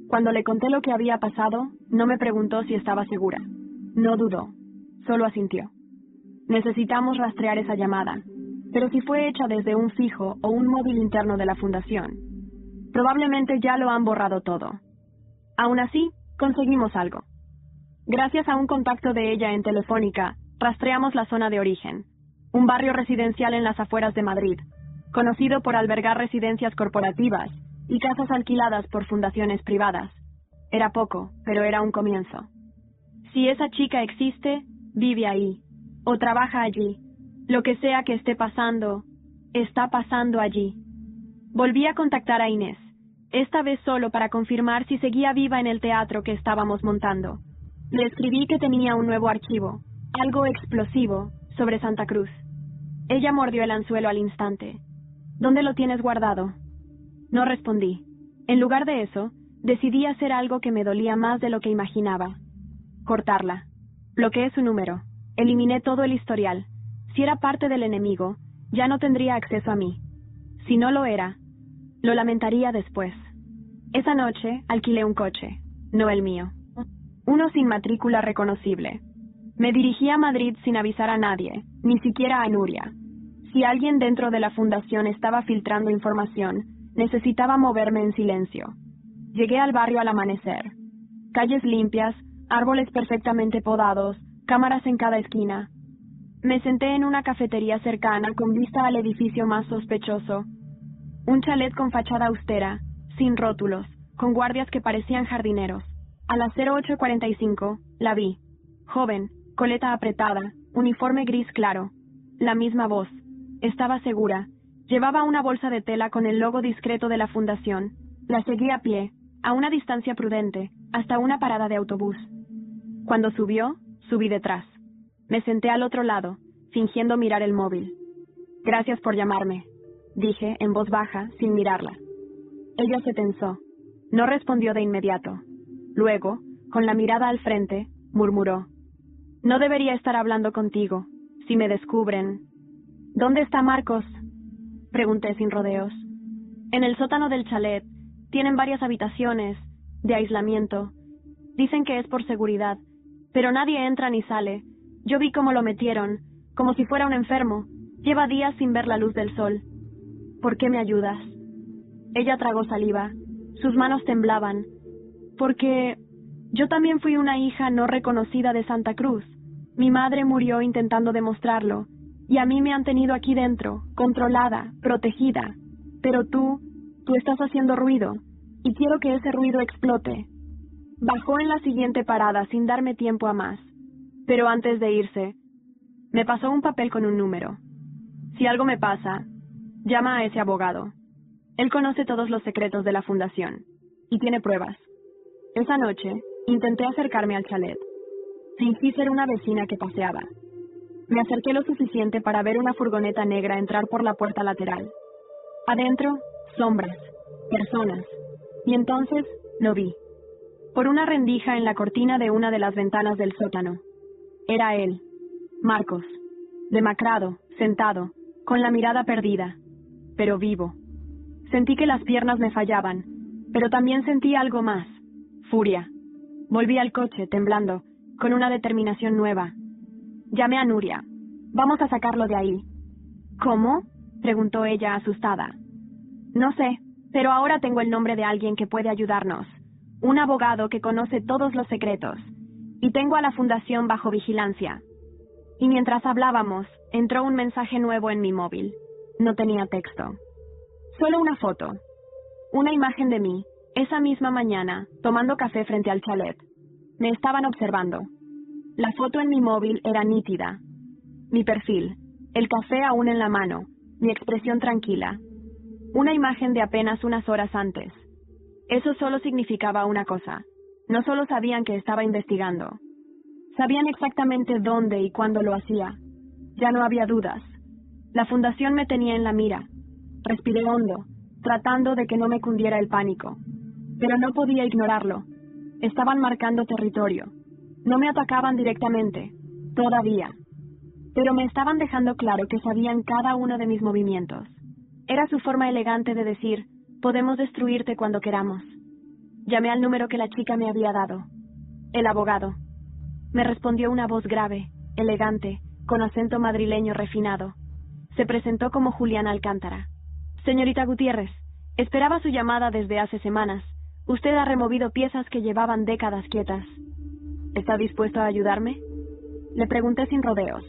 Cuando le conté lo que había pasado, no me preguntó si estaba segura. No dudó. Solo asintió. Necesitamos rastrear esa llamada, pero si fue hecha desde un fijo o un móvil interno de la fundación, probablemente ya lo han borrado todo. Aún así, conseguimos algo. Gracias a un contacto de ella en Telefónica, rastreamos la zona de origen, un barrio residencial en las afueras de Madrid, conocido por albergar residencias corporativas y casas alquiladas por fundaciones privadas. Era poco, pero era un comienzo. Si esa chica existe, vive ahí, o trabaja allí. Lo que sea que esté pasando, está pasando allí. Volví a contactar a Inés, esta vez solo para confirmar si seguía viva en el teatro que estábamos montando. Le escribí que tenía un nuevo archivo, algo explosivo, sobre Santa Cruz. Ella mordió el anzuelo al instante. ¿Dónde lo tienes guardado? No respondí. En lugar de eso, decidí hacer algo que me dolía más de lo que imaginaba. Cortarla. Bloqueé su número. Eliminé todo el historial. Si era parte del enemigo, ya no tendría acceso a mí. Si no lo era, lo lamentaría después. Esa noche alquilé un coche, no el mío. Uno sin matrícula reconocible. Me dirigí a Madrid sin avisar a nadie, ni siquiera a Nuria. Si alguien dentro de la fundación estaba filtrando información, necesitaba moverme en silencio. Llegué al barrio al amanecer. Calles limpias, árboles perfectamente podados, cámaras en cada esquina. Me senté en una cafetería cercana con vista al edificio más sospechoso. Un chalet con fachada austera, sin rótulos, con guardias que parecían jardineros. A las 08:45 la vi. Joven, coleta apretada, uniforme gris claro. La misma voz. Estaba segura. Llevaba una bolsa de tela con el logo discreto de la fundación. La seguí a pie, a una distancia prudente, hasta una parada de autobús. Cuando subió, subí detrás. Me senté al otro lado, fingiendo mirar el móvil. Gracias por llamarme, dije en voz baja, sin mirarla. Ella se tensó. No respondió de inmediato. Luego, con la mirada al frente, murmuró. No debería estar hablando contigo. Si me descubren... ¿Dónde está Marcos? Pregunté sin rodeos. En el sótano del chalet. Tienen varias habitaciones, de aislamiento. Dicen que es por seguridad, pero nadie entra ni sale. Yo vi cómo lo metieron, como si fuera un enfermo. Lleva días sin ver la luz del sol. ¿Por qué me ayudas? Ella tragó saliva. Sus manos temblaban. Porque yo también fui una hija no reconocida de Santa Cruz. Mi madre murió intentando demostrarlo, y a mí me han tenido aquí dentro, controlada, protegida. Pero tú estás haciendo ruido, y quiero que ese ruido explote. Bajó en la siguiente parada sin darme tiempo a más. Pero antes de irse, me pasó un papel con un número. Si algo me pasa, llama a ese abogado. Él conoce todos los secretos de la fundación, y tiene pruebas. Esa noche, intenté acercarme al chalet. Fingí ser una vecina que paseaba. Me acerqué lo suficiente para ver una furgoneta negra entrar por la puerta lateral. Adentro, sombras, personas. Y entonces, lo vi. Por una rendija en la cortina de una de las ventanas del sótano. Era él, Marcos, demacrado, sentado, con la mirada perdida, pero vivo. Sentí que las piernas me fallaban, pero también sentí algo más, furia. Volví al coche, temblando, con una determinación nueva. Llamé a Nuria. Vamos a sacarlo de ahí. ¿Cómo? Preguntó ella asustada. No sé, pero ahora tengo el nombre de alguien que puede ayudarnos. Un abogado que conoce todos los secretos. Y tengo a la fundación bajo vigilancia. Y mientras hablábamos, entró un mensaje nuevo en mi móvil. No tenía texto. Solo una foto. Una imagen de mí, esa misma mañana, tomando café frente al chalet. Me estaban observando. La foto en mi móvil era nítida. Mi perfil, el café aún en la mano, mi expresión tranquila. Una imagen de apenas unas horas antes. Eso solo significaba una cosa. No solo sabían que estaba investigando. Sabían exactamente dónde y cuándo lo hacía. Ya no había dudas. La fundación me tenía en la mira. Respiré hondo, tratando de que no me cundiera el pánico. Pero no podía ignorarlo. Estaban marcando territorio. No me atacaban directamente, todavía. Pero me estaban dejando claro que sabían cada uno de mis movimientos. Era su forma elegante de decir, podemos destruirte cuando queramos. Llamé al número que la chica me había dado. El abogado. Me respondió una voz grave, elegante, con acento madrileño refinado. Se presentó como Julián Alcántara. Señorita Gutiérrez, esperaba su llamada desde hace semanas. Usted ha removido piezas que llevaban décadas quietas. ¿Está dispuesto a ayudarme? Le pregunté sin rodeos.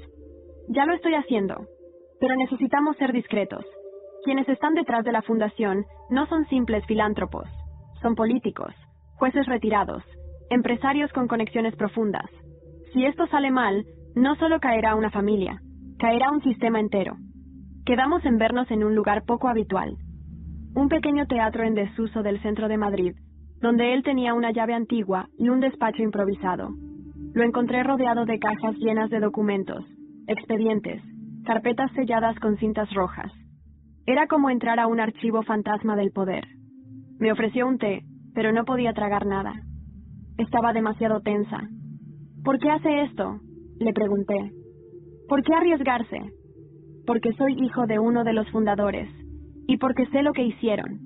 Ya lo estoy haciendo, pero necesitamos ser discretos. Quienes están detrás de la fundación no son simples filántropos. Son políticos, jueces retirados, empresarios con conexiones profundas. Si esto sale mal, no solo caerá una familia, caerá un sistema entero. Quedamos en vernos en un lugar poco habitual. Un pequeño teatro en desuso del centro de Madrid, donde él tenía una llave antigua y un despacho improvisado. Lo encontré rodeado de cajas llenas de documentos, expedientes, carpetas selladas con cintas rojas. Era como entrar a un archivo fantasma del poder. Me ofreció un té, pero no podía tragar nada. Estaba demasiado tensa. ¿Por qué hace esto?, le pregunté. ¿Por qué arriesgarse? Porque soy hijo de uno de los fundadores, y porque sé lo que hicieron.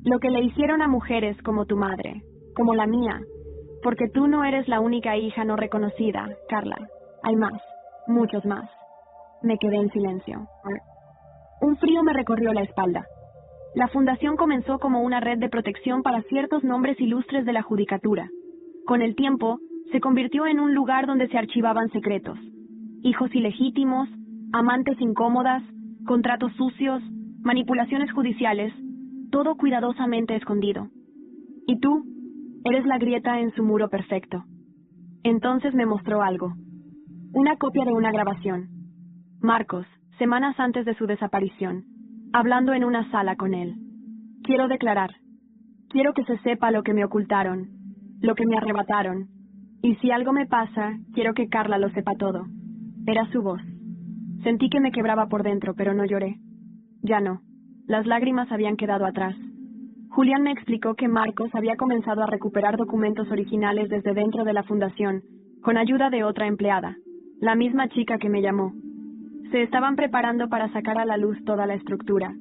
Lo que le hicieron a mujeres como tu madre, como la mía, porque tú no eres la única hija no reconocida, Carla. Hay más, muchos más. Me quedé en silencio. Un frío me recorrió la espalda. La fundación comenzó como una red de protección para ciertos nombres ilustres de la judicatura. Con el tiempo, se convirtió en un lugar donde se archivaban secretos. Hijos ilegítimos, amantes incómodas, contratos sucios, manipulaciones judiciales, todo cuidadosamente escondido. Y tú, eres la grieta en su muro perfecto. Entonces me mostró algo. Una copia de una grabación. Marcos, semanas antes de su desaparición, hablando en una sala con él. Quiero declarar. Quiero que se sepa lo que me ocultaron, lo que me arrebataron. Y si algo me pasa, quiero que Carla lo sepa todo. Era su voz. Sentí que me quebraba por dentro, pero no lloré. Ya no. Las lágrimas habían quedado atrás. Julián me explicó que Marcos había comenzado a recuperar documentos originales desde dentro de la fundación, con ayuda de otra empleada, la misma chica que me llamó. Se estaban preparando para sacar a la luz toda la estructura.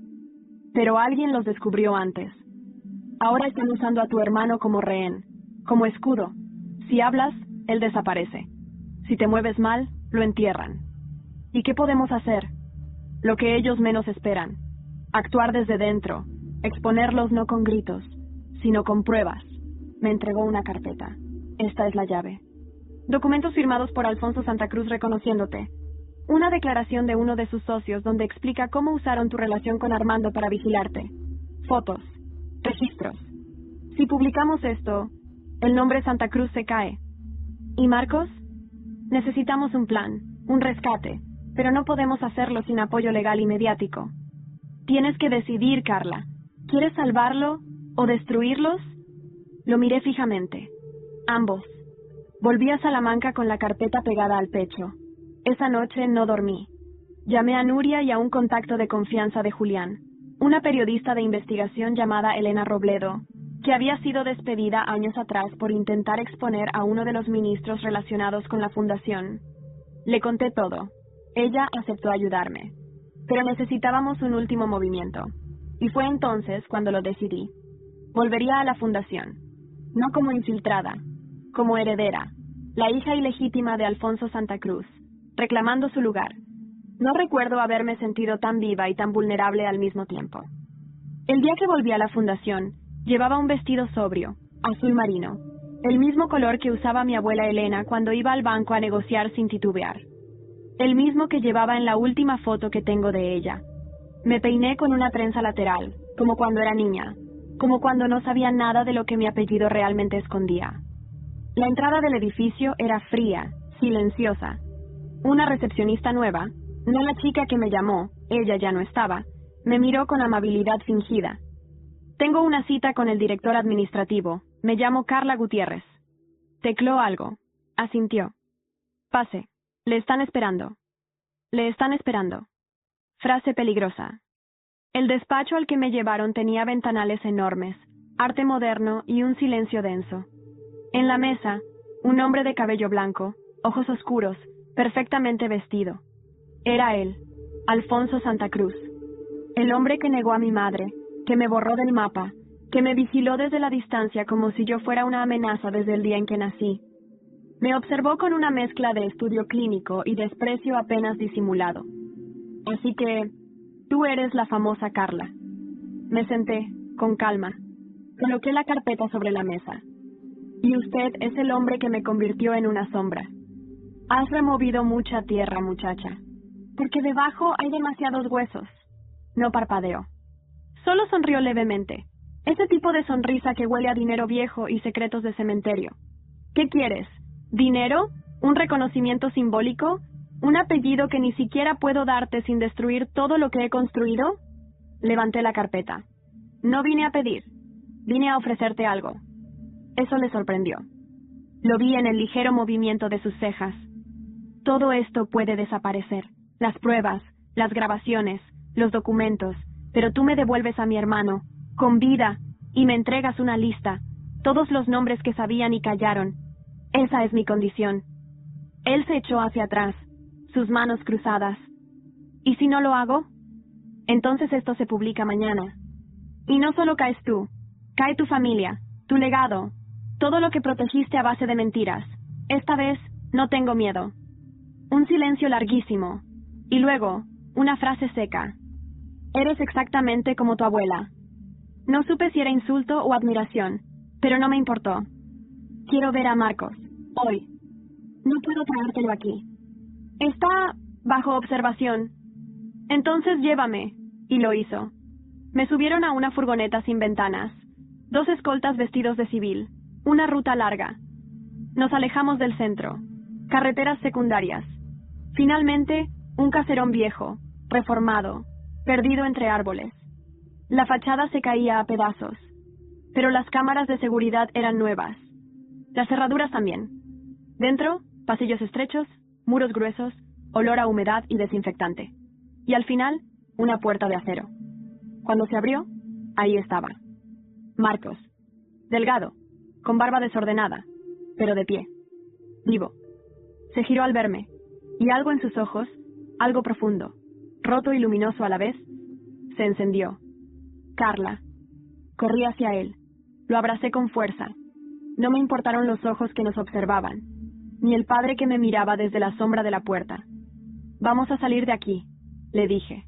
Pero alguien los descubrió antes. Ahora están usando a tu hermano como rehén, como escudo. Si hablas, él desaparece. Si te mueves mal, lo entierran. ¿Y qué podemos hacer? Lo que ellos menos esperan. Actuar desde dentro, exponerlos no con gritos, sino con pruebas. Me entregó una carpeta. Esta es la llave. Documentos firmados por Alfonso Santa Cruz reconociéndote. Una declaración de uno de sus socios donde explica cómo usaron tu relación con Armando para vigilarte. Fotos. Registros. Si publicamos esto, el nombre Santa Cruz se cae. ¿Y Marcos? Necesitamos un plan, un rescate, pero no podemos hacerlo sin apoyo legal y mediático. Tienes que decidir, Carla. ¿Quieres salvarlo o destruirlos? Lo miré fijamente. Ambos. Volví a Salamanca con la carpeta pegada al pecho. Esa noche no dormí. Llamé a Nuria y a un contacto de confianza de Julián, una periodista de investigación llamada Elena Robledo, que había sido despedida años atrás por intentar exponer a uno de los ministros relacionados con la fundación. Le conté todo. Ella aceptó ayudarme. Pero necesitábamos un último movimiento. Y fue entonces cuando lo decidí. Volvería a la fundación. No como infiltrada, como heredera, la hija ilegítima de Alfonso Santa Cruz, reclamando su lugar. No recuerdo haberme sentido tan viva y tan vulnerable al mismo tiempo. El día que volví a la fundación, llevaba un vestido sobrio, azul marino. El mismo color que usaba mi abuela Elena cuando iba al banco a negociar sin titubear. El mismo que llevaba en la última foto que tengo de ella. Me peiné con una trenza lateral, como cuando era niña, como cuando no sabía nada de lo que mi apellido realmente escondía. La entrada del edificio era fría, silenciosa. Una recepcionista nueva, no la chica que me llamó, ella ya no estaba, me miró con amabilidad fingida. Tengo una cita con el director administrativo. Me llamo Carla Gutiérrez. Tecló algo. Asintió. Pase. Le están esperando. Le están esperando. Frase peligrosa. El despacho al que me llevaron tenía ventanales enormes, arte moderno y un silencio denso. En la mesa, un hombre de cabello blanco, ojos oscuros, perfectamente vestido. Era él, Alfonso Santa Cruz. El hombre que negó a mi madre, que me borró del mapa, que me vigiló desde la distancia como si yo fuera una amenaza desde el día en que nací. Me observó con una mezcla de estudio clínico y desprecio apenas disimulado. Así que, tú eres la famosa Carla. Me senté, con calma. Coloqué la carpeta sobre la mesa. Y usted es el hombre que me convirtió en una sombra. Has removido mucha tierra, muchacha. Porque debajo hay demasiados huesos. No parpadeó. Solo sonrió levemente. Ese tipo de sonrisa que huele a dinero viejo y secretos de cementerio. ¿Qué quieres? ¿Dinero? ¿Un reconocimiento simbólico? ¿Un apellido que ni siquiera puedo darte sin destruir todo lo que he construido? Levanté la carpeta. No vine a pedir. Vine a ofrecerte algo. Eso le sorprendió. Lo vi en el ligero movimiento de sus cejas. Todo esto puede desaparecer. Las pruebas, las grabaciones, los documentos. Pero tú me devuelves a mi hermano, con vida, y me entregas una lista. Todos los nombres que sabían y callaron. Esa es mi condición. Él se echó hacia atrás, sus manos cruzadas. ¿Y si no lo hago? Entonces esto se publica mañana. Y no solo caes tú, cae tu familia, tu legado, todo lo que protegiste a base de mentiras. Esta vez no tengo miedo. Un silencio larguísimo, y luego una frase seca. Eres exactamente como tu abuela. No supe si era insulto o admiración, pero no me importó. Quiero ver a Marcos, hoy. No puedo traértelo aquí. Está bajo observación. Entonces llévame. Y lo hizo. Me subieron a una furgoneta sin ventanas. 2 escoltas vestidos de civil. Una ruta larga. Nos alejamos del centro. Carreteras secundarias. Finalmente, un caserón viejo, reformado, perdido entre árboles. La fachada se caía a pedazos, pero las cámaras de seguridad eran nuevas. Las cerraduras también. Dentro, pasillos estrechos, muros gruesos, olor a humedad y desinfectante. Y al final, una puerta de acero. Cuando se abrió, ahí estaba. Marcos. Delgado, con barba desordenada, pero de pie. Vivo. Se giró al verme, y algo en sus ojos, algo profundo, roto y luminoso a la vez, se encendió. Carla. Corrí hacia él. Lo abracé con fuerza. No me importaron los ojos que nos observaban, ni el padre que me miraba desde la sombra de la puerta. Vamos a salir de aquí, le dije.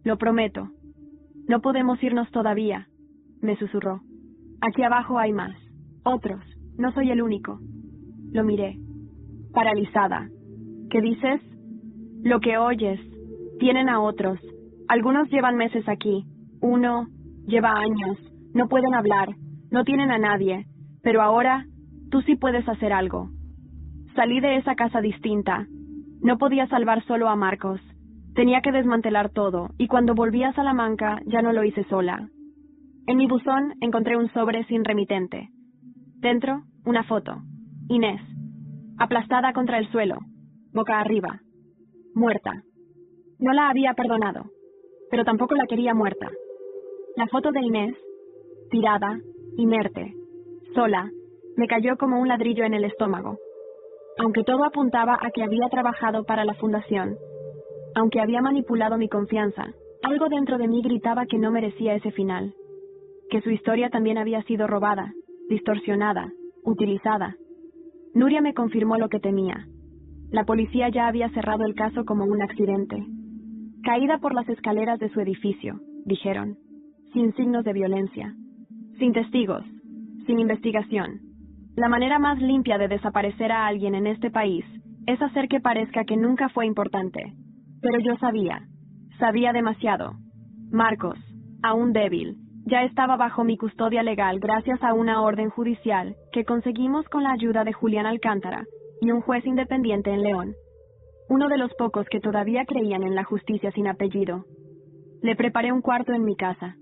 Lo prometo. No podemos irnos todavía, me susurró. Aquí abajo hay más. Otros. No soy el único. Lo miré. Paralizada. ¿Qué dices? Lo que oyes. Tienen a otros. Algunos llevan meses aquí. Uno lleva años. No pueden hablar. No tienen a nadie. Pero ahora, tú sí puedes hacer algo. Salí de esa casa distinta. No podía salvar solo a Marcos. Tenía que desmantelar todo, y cuando volví a Salamanca ya no lo hice sola. En mi buzón encontré un sobre sin remitente. Dentro, una foto. Inés. Aplastada contra el suelo. Boca arriba. Muerta. No la había perdonado, pero tampoco la quería muerta. La foto de Inés, tirada, inerte, sola, me cayó como un ladrillo en el estómago. Aunque todo apuntaba a que había trabajado para la fundación, aunque había manipulado mi confianza, algo dentro de mí gritaba que no merecía ese final, que su historia también había sido robada, distorsionada, utilizada. Nuria me confirmó lo que temía. La policía ya había cerrado el caso como un accidente. Caída por las escaleras de su edificio, dijeron, sin signos de violencia, sin testigos, sin investigación. La manera más limpia de desaparecer a alguien en este país es hacer que parezca que nunca fue importante. Pero yo sabía demasiado. Marcos, aún débil, ya estaba bajo mi custodia legal gracias a una orden judicial que conseguimos con la ayuda de Julián Alcántara y un juez independiente en León, uno de los pocos que todavía creían en la justicia sin apellido. Le preparé un cuarto en mi casa.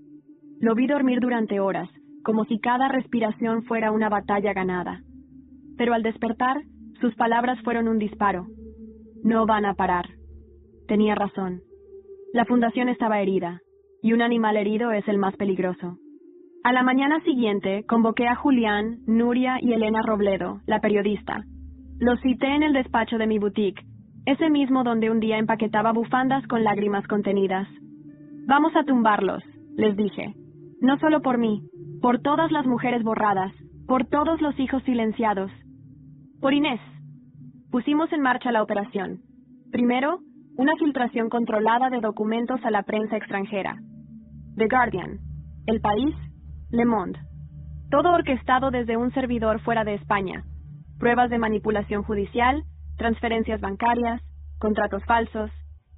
Lo vi dormir durante horas, como si cada respiración fuera una batalla ganada. Pero al despertar, sus palabras fueron un disparo. No van a parar. Tenía razón. La fundación estaba herida, y un animal herido es el más peligroso. A la mañana siguiente, convoqué a Julián, Nuria y Elena Robledo, la periodista. Los cité en el despacho de mi boutique, ese mismo donde un día empaquetaba bufandas con lágrimas contenidas. Vamos a tumbarlos, les dije. No solo por mí, por todas las mujeres borradas, por todos los hijos silenciados. Por Inés. Pusimos en marcha la operación. Primero, una filtración controlada de documentos a la prensa extranjera. The Guardian, El País, Le Monde. Todo orquestado desde un servidor fuera de España. Pruebas de manipulación judicial, transferencias bancarias, contratos falsos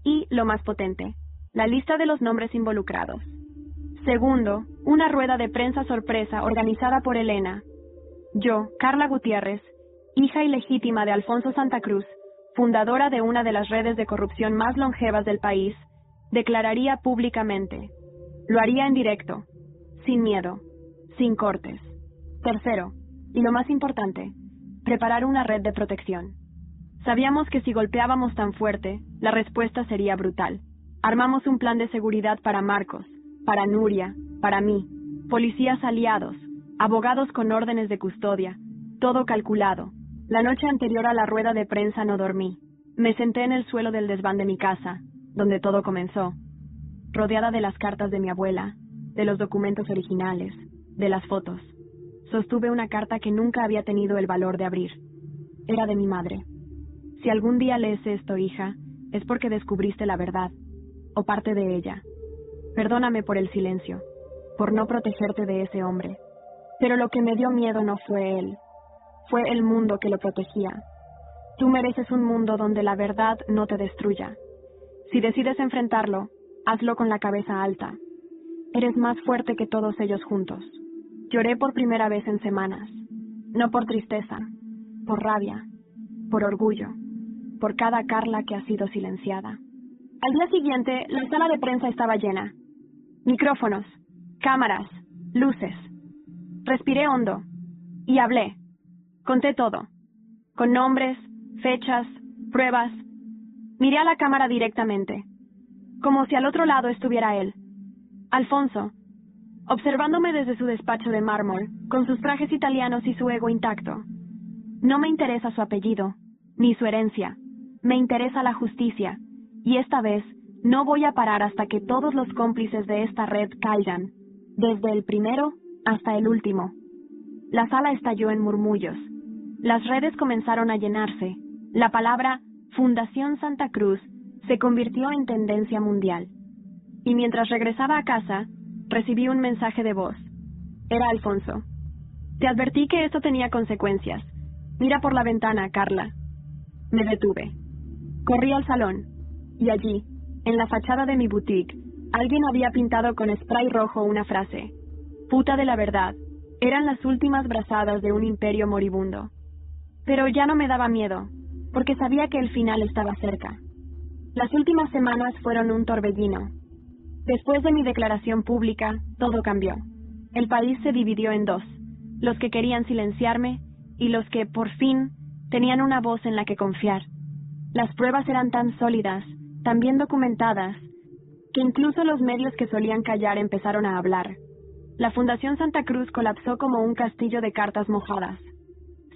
y, lo más potente, la lista de los nombres involucrados. Segundo, una rueda de prensa sorpresa organizada por Elena. Yo, Carla Gutiérrez, hija ilegítima de Alfonso Santa Cruz, fundadora de una de las redes de corrupción más longevas del país, declararía públicamente. Lo haría en directo, sin miedo, sin cortes. Tercero, y lo más importante, preparar una red de protección. Sabíamos que si golpeábamos tan fuerte, la respuesta sería brutal. Armamos un plan de seguridad para Marcos, para Nuria, para mí, policías aliados, abogados con órdenes de custodia, todo calculado. La noche anterior a la rueda de prensa no dormí. Me senté en el suelo del desván de mi casa, donde todo comenzó, rodeada de las cartas de mi abuela, de los documentos originales, de las fotos. Sostuve una carta que nunca había tenido el valor de abrir. Era de mi madre. Si algún día lees esto, hija, es porque descubriste la verdad, o parte de ella. Perdóname por el silencio, por no protegerte de ese hombre. Pero lo que me dio miedo no fue él, fue el mundo que lo protegía. Tú mereces un mundo donde la verdad no te destruya. Si decides enfrentarlo, hazlo con la cabeza alta. Eres más fuerte que todos ellos juntos. Lloré por primera vez en semanas. No por tristeza, por rabia, por orgullo, por cada Carla que ha sido silenciada. Al día siguiente, la sala de prensa estaba llena. Micrófonos, cámaras, luces. Respiré hondo y hablé. Conté todo, con nombres, fechas, pruebas. Miré a la cámara directamente, como si al otro lado estuviera él, Alfonso, observándome desde su despacho de mármol, con sus trajes italianos y su ego intacto. No me interesa su apellido, ni su herencia. Me interesa la justicia, y esta vez no voy a parar hasta que todos los cómplices de esta red caigan, desde el primero hasta el último. La sala estalló en murmullos. Las redes comenzaron a llenarse. La palabra Fundación Santa Cruz se convirtió en tendencia mundial. Y mientras regresaba a casa, recibí un mensaje de voz. Era Alfonso. Te advertí que esto tenía consecuencias. Mira por la ventana, Carla. Me detuve. Corrí al salón, y allí, en la fachada de mi boutique, alguien había pintado con spray rojo una frase. Puta de la verdad. Eran las últimas brazadas de un imperio moribundo. Pero ya no me daba miedo, porque sabía que el final estaba cerca. Las últimas semanas fueron un torbellino. Después de mi declaración pública, todo cambió. El país se dividió en dos, los que querían silenciarme y los que, por fin, tenían una voz en la que confiar. Las pruebas eran tan sólidas, tan bien documentadas, que incluso los medios que solían callar empezaron a hablar. La Fundación Santa Cruz colapsó como un castillo de cartas mojadas.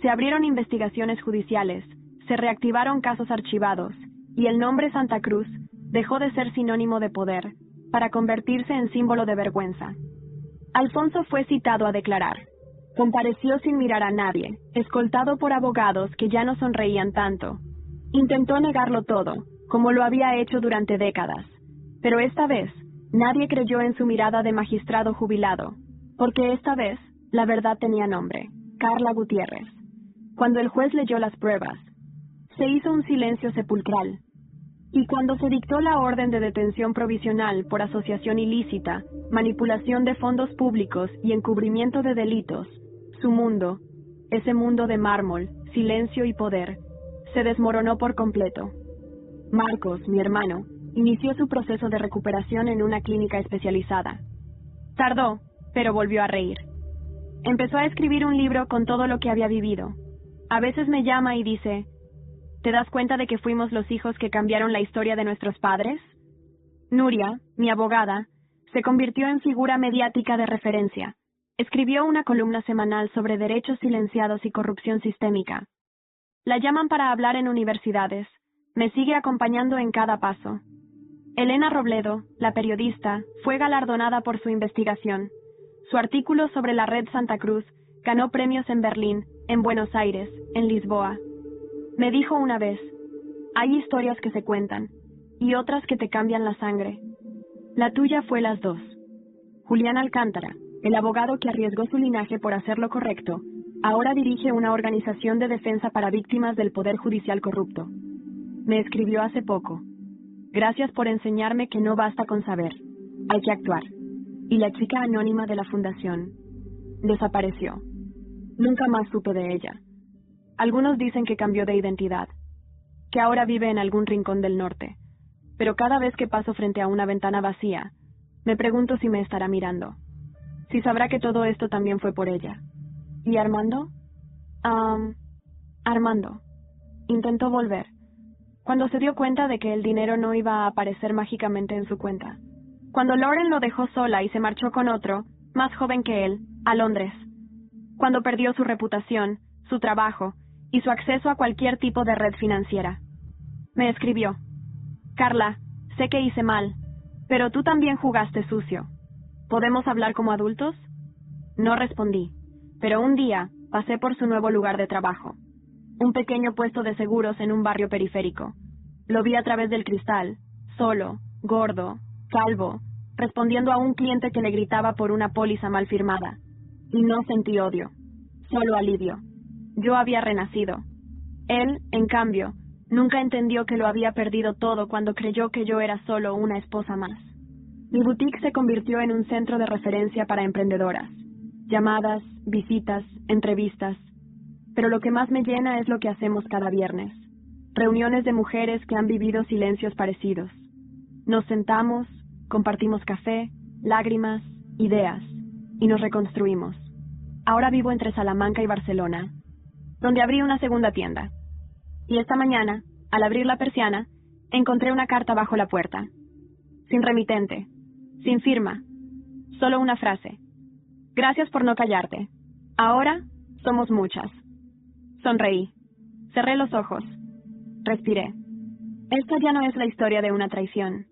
Se abrieron investigaciones judiciales, se reactivaron casos archivados, y el nombre Santa Cruz dejó de ser sinónimo de poder, para convertirse en símbolo de vergüenza. Alfonso fue citado a declarar. Compareció sin mirar a nadie, escoltado por abogados que ya no sonreían tanto. Intentó negarlo todo, como lo había hecho durante décadas. Pero esta vez, nadie creyó en su mirada de magistrado jubilado, porque esta vez, la verdad tenía nombre. Carla Gutiérrez. Cuando el juez leyó las pruebas, se hizo un silencio sepulcral. Y cuando se dictó la orden de detención provisional por asociación ilícita, manipulación de fondos públicos y encubrimiento de delitos, su mundo, ese mundo de mármol, silencio y poder, se desmoronó por completo. Marcos, mi hermano, inició su proceso de recuperación en una clínica especializada. Tardó, pero volvió a reír. Empezó a escribir un libro con todo lo que había vivido. A veces me llama y dice, ¿te das cuenta de que fuimos los hijos que cambiaron la historia de nuestros padres? Nuria, mi abogada, se convirtió en figura mediática de referencia. Escribió una columna semanal sobre derechos silenciados y corrupción sistémica. La llaman para hablar en universidades. Me sigue acompañando en cada paso. Elena Robledo, la periodista, fue galardonada por su investigación. Su artículo sobre la Red Santa Cruz ganó premios en Berlín, en Buenos Aires, en Lisboa. Me dijo una vez, hay historias que se cuentan, y otras que te cambian la sangre. La tuya fue las dos. Julián Alcántara, el abogado que arriesgó su linaje por hacer lo correcto, ahora dirige una organización de defensa para víctimas del Poder Judicial corrupto. Me escribió hace poco. Gracias por enseñarme que no basta con saber, hay que actuar. Y la chica anónima de la fundación desapareció. Nunca más supe de ella. Algunos dicen que cambió de identidad, que ahora vive en algún rincón del norte, pero cada vez que paso frente a una ventana vacía, me pregunto si me estará mirando, si sabrá que todo esto también fue por ella. ¿Y Armando? Armando. Intentó volver, cuando se dio cuenta de que el dinero no iba a aparecer mágicamente en su cuenta. Cuando Lauren lo dejó sola y se marchó con otro, más joven que él, a Londres. Cuando perdió su reputación, su trabajo y su acceso a cualquier tipo de red financiera. Me escribió. Carla, sé que hice mal, pero tú también jugaste sucio. ¿Podemos hablar como adultos? No respondí, pero un día pasé por su nuevo lugar de trabajo. Un pequeño puesto de seguros en un barrio periférico. Lo vi a través del cristal, solo, gordo, calvo, respondiendo a un cliente que le gritaba por una póliza mal firmada. Y no sentí odio, solo alivio. Yo había renacido. Él, en cambio, nunca entendió que lo había perdido todo cuando creyó que yo era solo una esposa más. Mi boutique se convirtió en un centro de referencia para emprendedoras. Llamadas, visitas, entrevistas. Pero lo que más me llena es lo que hacemos cada viernes. Reuniones de mujeres que han vivido silencios parecidos. Nos sentamos, compartimos café, lágrimas, ideas, y nos reconstruimos. Ahora vivo entre Salamanca y Barcelona, donde abrí una segunda tienda. Y esta mañana, al abrir la persiana, encontré una carta bajo la puerta. Sin remitente, sin firma, solo una frase. Gracias por no callarte. Ahora somos muchas. Sonreí. Cerré los ojos. Respiré. Esta ya no es la historia de una traición.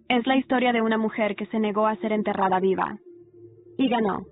Es la historia de una mujer que se negó a ser enterrada viva. Y ganó.